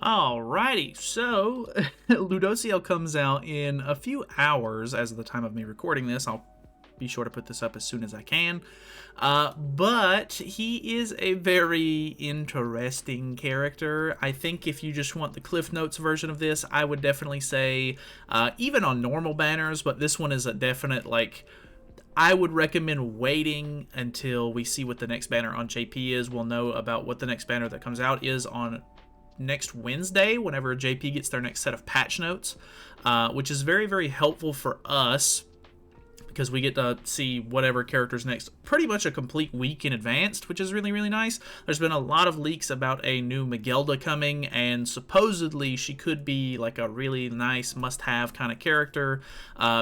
Alrighty, so Ludociel comes out in a few hours as of the time of me recording this. I'll be sure to put this up as soon as I can. But he is a very interesting character. I think if you just want the Cliff Notes version of this, I would definitely say, even on normal banners, but this one is a definite, like, I would recommend waiting until we see what the next banner on JP is. We'll know about what the next banner that comes out is on next Wednesday, whenever JP gets their next set of patch notes, which is very, very helpful for us because we get to see whatever character's next pretty much a complete week in advance, which is really, really nice. There's been a lot of leaks about a new Miguelda coming, and supposedly she could be like a really nice must-have kind of character,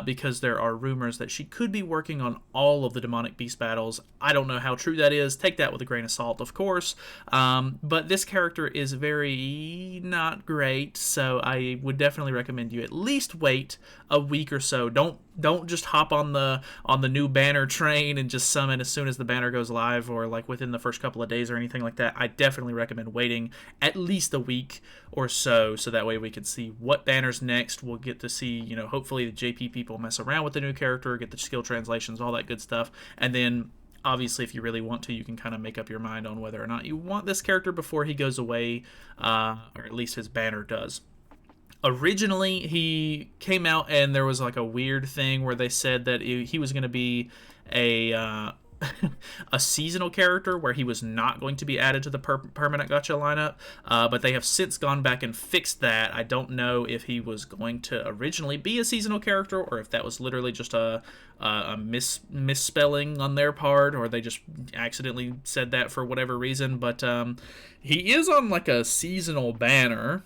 because there are rumors that she could be working on all of the demonic beast battles. I don't know how true that is. Take that with a grain of salt, of course. But this character is very not great, so I would definitely recommend you at least wait a week or so. Don't just hop on the new banner train and just summon as soon as the banner goes live, or like within the first couple of days or anything like that. I definitely recommend waiting at least a week or so that way we can see what banner's next. We'll get to see, hopefully the JP people mess around with the new character, get the skill translations, all that good stuff, and then obviously, if you really want to, you can kind of make up your mind on whether or not you want this character before he goes away, or at least his banner does. Originally, he came out and there was like a weird thing where they said that he was going to be a a seasonal character where he was not going to be added to the permanent gacha lineup, but they have since gone back and fixed that. I don't know if he was going to originally be a seasonal character or if that was literally just a misspelling on their part, or they just accidentally said that for whatever reason, but he is on like a seasonal banner.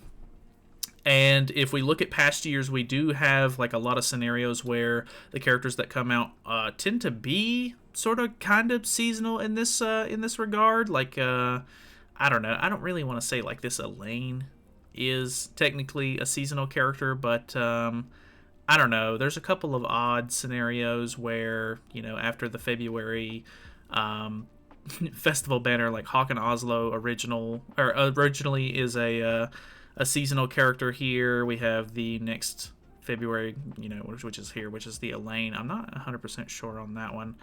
And if we look at past years, we do have like a lot of scenarios where the characters that come out tend to be sort of kind of seasonal in this regard. Like I don't know, I don't really want to say like this Elaine is technically a seasonal character, but I don't know. There's a couple of odd scenarios where after the February festival banner, like Hawk and Oslo originally is a seasonal character here. We have the next February, which is here, which is the Elaine. I'm not 100% sure on that one.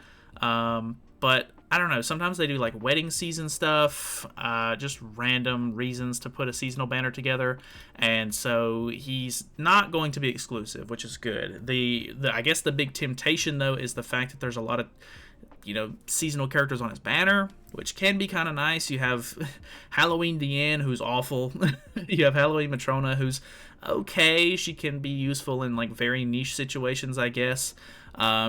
But I don't know. Sometimes they do like wedding season stuff, just random reasons to put a seasonal banner together. And so he's not going to be exclusive, which is good. The I guess the big temptation though is the fact that there's a lot of seasonal characters on his banner, which can be kind of nice. You have Halloween Deanne, who's awful. You have Halloween Matrona, who's okay. She can be useful in like very niche situations, I guess.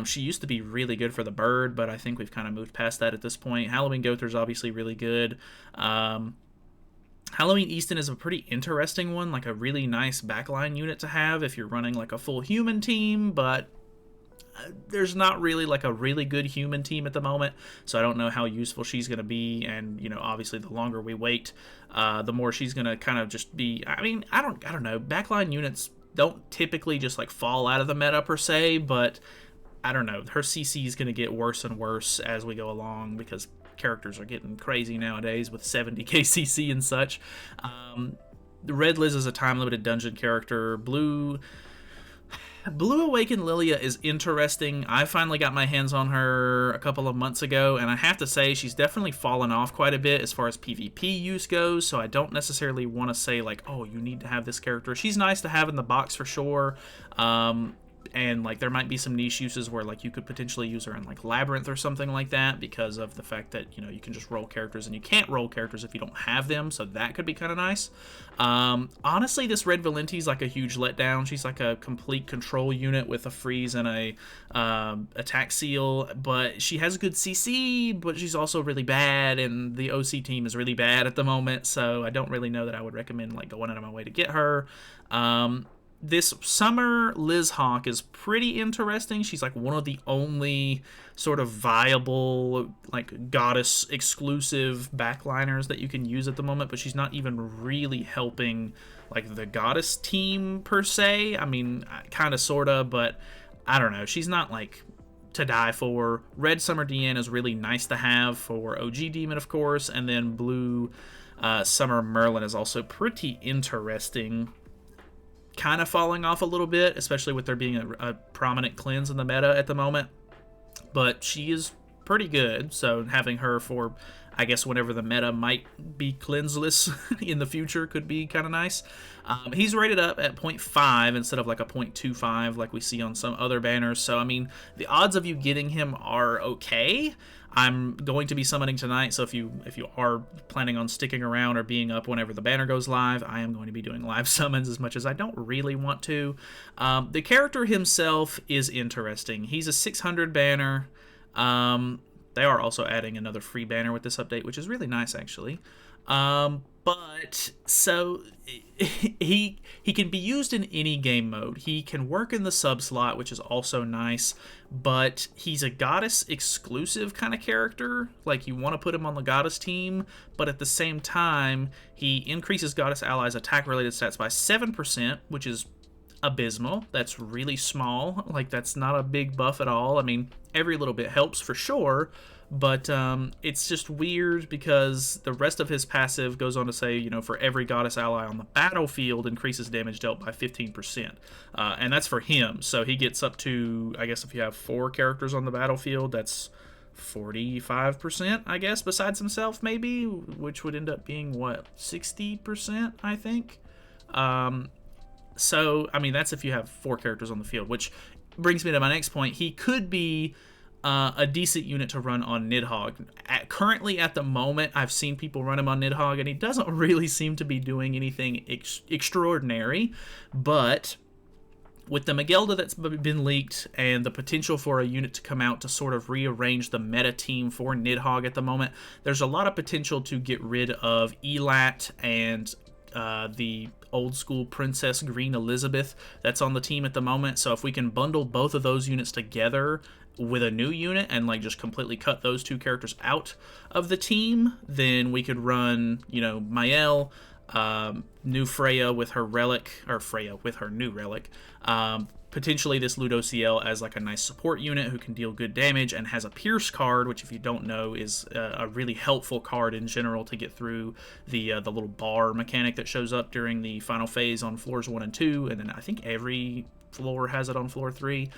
She used to be really good for the bird, but I think we've kind of moved past that at this point. Halloween Gother's obviously really good. Halloween Easton is a pretty interesting one, like a really nice backline unit to have if you're running like a full human team, but there's not really like a really good human team at the moment, so I don't know how useful she's going to be. And obviously the longer we wait, the more she's going to kind of just be, I mean, I don't know, backline units don't typically just like fall out of the meta per se, but I don't know, her CC is going to get worse and worse as we go along because characters are getting crazy nowadays with 70k CC and such. The Red Liz is a time limited dungeon character. Blue Awakened Lilia is interesting. I finally got my hands on her a couple of months ago, and I have to say she's definitely fallen off quite a bit as far as PvP use goes, so I don't necessarily want to say like, oh, you need to have this character. She's nice to have in the box for sure. And like there might be some niche uses where like you could potentially use her in like Labyrinth or something like that because of the fact that you can just roll characters, and you can't roll characters if you don't have them, so that could be kind of nice. Honestly, this Red Valenti's like a huge letdown. She's like a complete control unit with a freeze and a attack seal, but she has good CC, but she's also really bad, and the OC team is really bad at the moment, so I don't really know that I would recommend like going out of my way to get her. This summer Liz Hawk is pretty interesting. She's like one of the only sort of viable like goddess exclusive backliners that you can use at the moment, but she's not even really helping like the goddess team per se. I mean, kind of sorta, but I don't know. She's not like to die for. Red Summer Deanne is really nice to have for OG Demon, of course, and then Blue Summer Merlin is also pretty interesting. Kind of falling off a little bit, especially with there being a prominent cleanse in the meta at the moment. But she is pretty good, so having her for, I guess, whenever the meta might be cleanseless in the future could be kind of nice. He's rated up at 0.5 instead of like a 0.25 like we see on some other banners, so I mean, the odds of you getting him are okay. I'm going to be summoning tonight, so if you are planning on sticking around or being up whenever the banner goes live, I am going to be doing live summons as much as I don't really want to. The character himself is interesting. He's a 600 banner. They are also adding another free banner with this update, which is really nice, actually. But so he can be used in any game mode. He can work in the sub slot, which is also nice, but he's a goddess exclusive kind of character. Like, you want to put him on the goddess team, but at the same time, he increases goddess allies attack related stats by 7%, which is abysmal. That's really small. Like, that's not a big buff at all. I mean, every little bit helps for sure, but it's just weird because the rest of his passive goes on to say, you know, for every goddess ally on the battlefield increases damage dealt by 15%. And that's for him. So he gets up to, I guess if you have 4 characters on the battlefield, that's 45%, I guess, besides himself maybe, which would end up being, what, 60%, I think? So, I mean, that's if you have 4 characters on the field, which brings me to my next point. He could be a decent unit to run on Nidhogg. Currently, at the moment, I've seen people run him on Nidhogg, and he doesn't really seem to be doing anything extraordinary, but with the Magelda that's been leaked and the potential for a unit to come out to sort of rearrange the meta team for Nidhogg at the moment, there's a lot of potential to get rid of Elat and the old school Princess Green Elizabeth that's on the team at the moment. So if we can bundle both of those units together with a new unit and like just completely cut those 2 characters out of the team, then we could run, you know, Mael, new Freya with her relic, or Freya with her new relic, potentially this Ludociel as like a nice support unit who can deal good damage and has a Pierce card, which if you don't know is a really helpful card in general to get through the little bar mechanic that shows up during the final phase on floors 1 and 2, and then I think every floor has it on floor 3.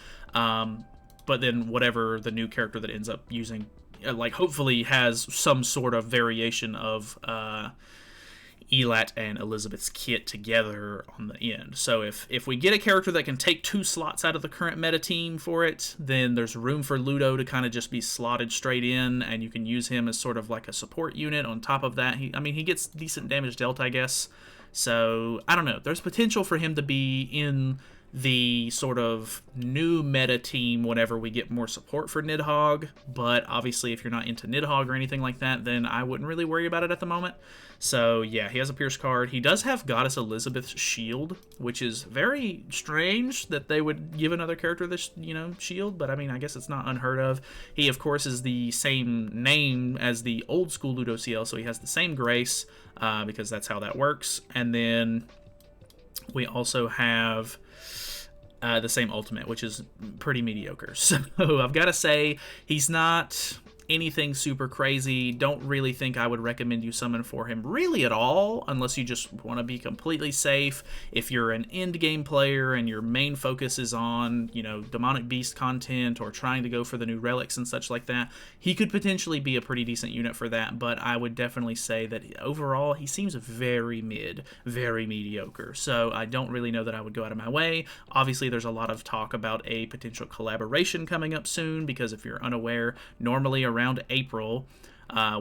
But then whatever the new character that ends up using, like, hopefully has some sort of variation of Elat and Elizabeth's kit together on the end. So if we get a character that can take 2 slots out of the current meta team for it, then there's room for Ludo to kind of just be slotted straight in, and you can use him as sort of like a support unit on top of that. I mean, he gets decent damage dealt, I guess. So, I don't know. There's potential for him to be in the sort of new meta team whenever we get more support for Nidhogg, but obviously if you're not into Nidhogg or anything like that, then I wouldn't really worry about it at the moment. So yeah, he has a Pierce card. He does have Goddess Elizabeth's shield, which is very strange that they would give another character this, you know, shield, but I mean, I guess it's not unheard of. He, of course, is the same name as the old school Ludociel, so he has the same grace, because that's how that works. And then we also have the same ultimate, which is pretty mediocre. So I've got to say, he's not anything super crazy. Don't really think I would recommend you summon for him really at all, unless you just want to be completely safe. If you're an end game player and your main focus is on, you know, demonic beast content or trying to go for the new relics and such like that, he could potentially be a pretty decent unit for that. But I would definitely say that overall he seems very mid, very mediocre. So I don't really know that I would go out of my way. Obviously there's a lot of talk about a potential collaboration coming up soon, because if you're unaware, normally around April,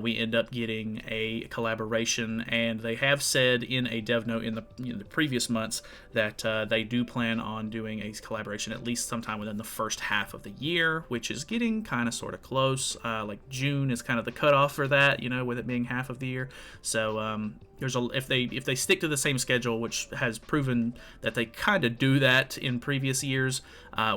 we end up getting a collaboration, and they have said in a dev note in the previous months that they do plan on doing a collaboration at least sometime within the first half of the year, which is getting kind of sort of close. Like June is kind of the cutoff for that, you know, with it being half of the year. So there's if they stick to the same schedule, which has proven that they kind of do that in previous years,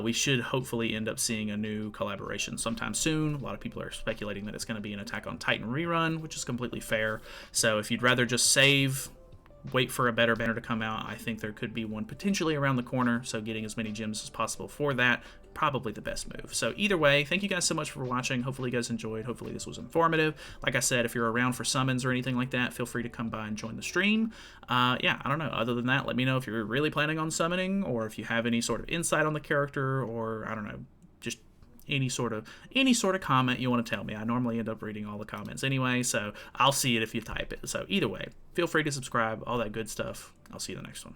we should hopefully end up seeing a new collaboration sometime soon. A lot of people are speculating that it's going to be an Attack on Titan rerun, which is completely fair. So if you'd rather just save wait for a better banner to come out. I think there could be one potentially around the corner, so getting as many gems as possible for that, probably the best move. So either way, thank you guys so much for watching. Hopefully you guys enjoyed. Hopefully this was informative. Like I said, if you're around for summons or anything like that, feel free to come by and join the stream. Yeah, I don't know. Other than that, let me know if you're really planning on summoning, or if you have any sort of insight on the character, or I don't know, just any sort of comment you want to tell me. I normally end up reading all the comments anyway, so I'll see it if you type it. So either way, feel free to subscribe, all that good stuff. I'll see you in the next one.